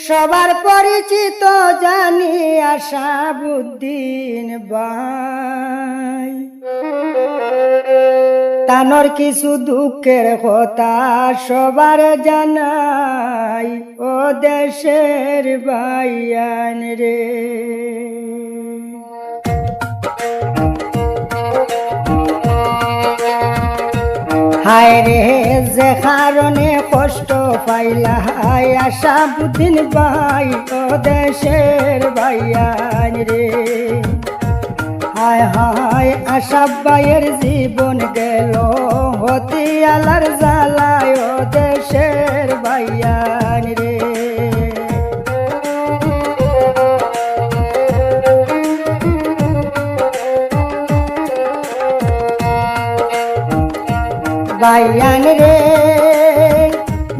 সবার পরিচিত জানি আশাবুদ্দিন ভাই, তানোর কিছু দুঃখের কথা সবার জানাই ও দেশের ভাইয়ান রে। হায় রে যে কারণে কষ্ট পাইলা আশাবুদ্দিন ভাই ও দেশের ভাইয়ান রে। হায় হায় আশাব ভাইয়ের জীবন গেল হতি আলার জ্বালায় ও দেশের ভাইয়ান রে। ভাইয়ান রে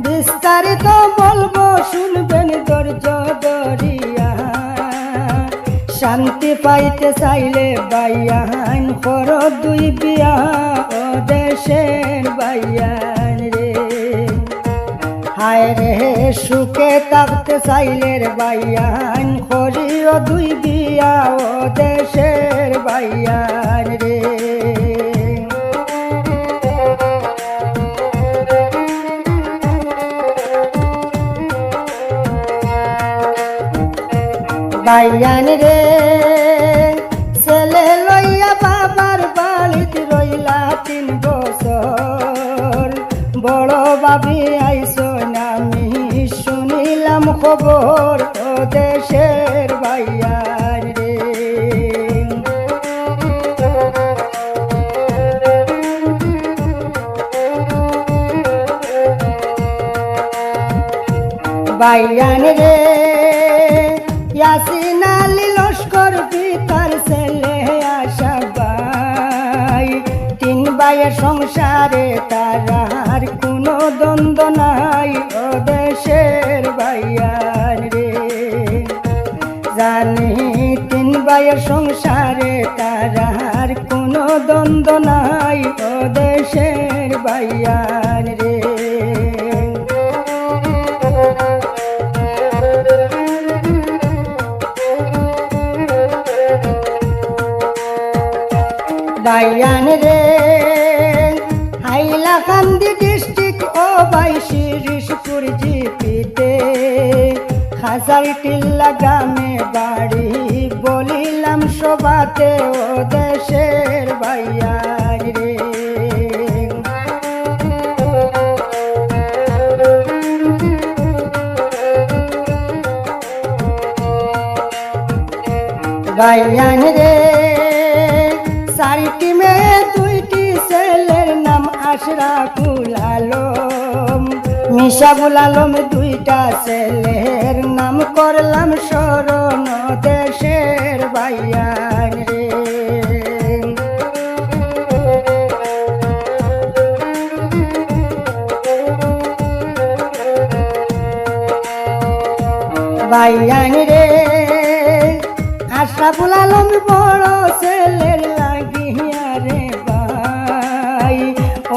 বিস্তারিত বলবো শুনবেন ধৈর্য ধরিয়া। শান্তি পাইতে চাইলে ভাইয়ান কর দুই বিয়া ও দেশের ভাইয়ান রে। হায় রে সুখে থাকতে চাইলে ভাইয়ান করিও দুই বিয়া ও দেশের ভাইয়ান রে। ভাইয়ান রে ছেলে লইয়া বাবার বাড়িতে রইলা 3 বছর, বড় ভাবি আইসো নামি শুনিলাম খবর ও দেশের ভাইয়ান রে। ভাইয়ান রে ইয়াসিন আলী লস্কর পিতার ছেলে আশাব ভাই, 3 ভাইয়ের সংসারে তার কোনো দ্বন্দ্ব নাই ও দেশের ভাইয়ান রে। জানি 3 ভাইয়ের সংসারে তার কোনো দ্বন্দ্ব নাই ও দেশের ভাইয়ান রে। ভাইয়ান রে হাইলাকান্দি ডিস্ট্রিক্ট ও ভাই শিরিশপুর জিপিতে হাজারটিল্লা গ্রামে বাড়ি বলিলাম সবাতে ও দেশের ভাইয়ান রে। ভাইয়ান রে 4টি মেয়ে 2টি ছেলের নাম আশরাফুল আলম, মিশাবুল আলম 2টা ছেলের নাম করলাম স্মরণ দেশের ভাইয়ান রে। ভাইয়ান রে আশরাফুল আলম বড় ছেলের লাগিয়া রে ভাই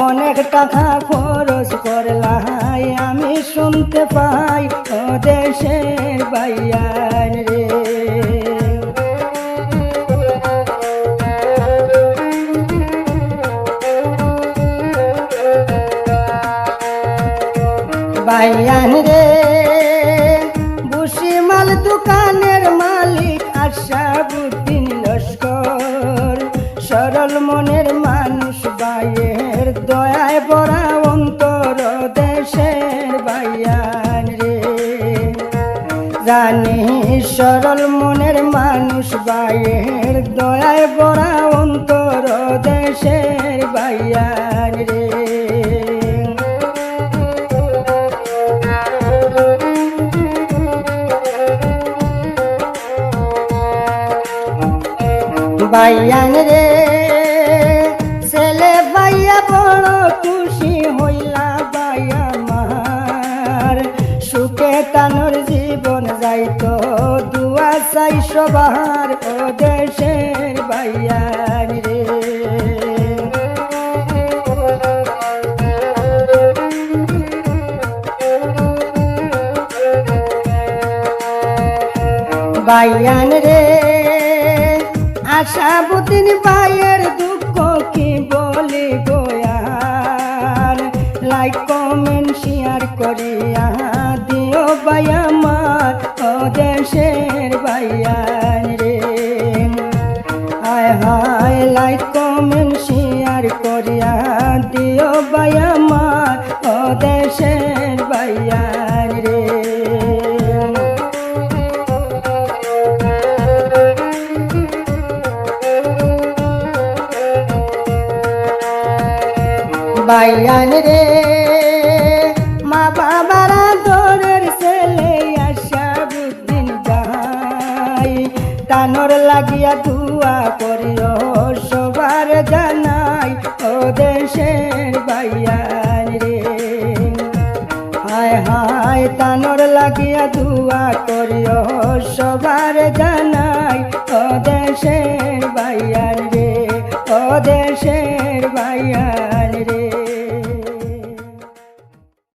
অনেক টাকা খরচ করলাই আমি শুনতে পাই ও দেশের ভাইয়ান রে। ভাইয়ান রে বুসিমাল দোকানের মালিক আশাবুদ্দিন লস্কর, সরল মনের মানুষ ভাইয়ের দয়ায় ভরা অন্তর দেশের ভাইয়ান রে। জানি সরল মনের মানুষ ভাইয়ের দয়ায় ভরা অন্তর দেশের ভাইয়ান রে। ভাইয়ান রে ছেলে ভাইয়া বড় খুশি হইলা ভাইয়া আমার, সুখে তানোর জীবন যাইতো দুয়া চাই সবার ও দেশের ভাইয়ান রে। বাইয়ান রে আশাবুদ্দিন ভাইয়ের দুঃখ কি বলি গোয়ার লাইক কমেন্ট শেয়ার করিয়া দিও ভাই আমার ও দেশের বাইয়ান রে হায় হায় লাইক কমেন্ট শেয়ার করিয়া দিও ভাই আমার ও দেশের বাইয়ান রে বাইয়ান রে মা বাবারা দরের ছেলে আশাবুদ্দিন ভাই তানোর লাগিয়া দুয়া করিও সবার জানাই ও দেশের বাইয়ান রে হায় হায় তানোর লাগিয়া দুয়া করিও সবার জানাই ও দেশের বাইয়ান রে ও দেশের বাইয়ান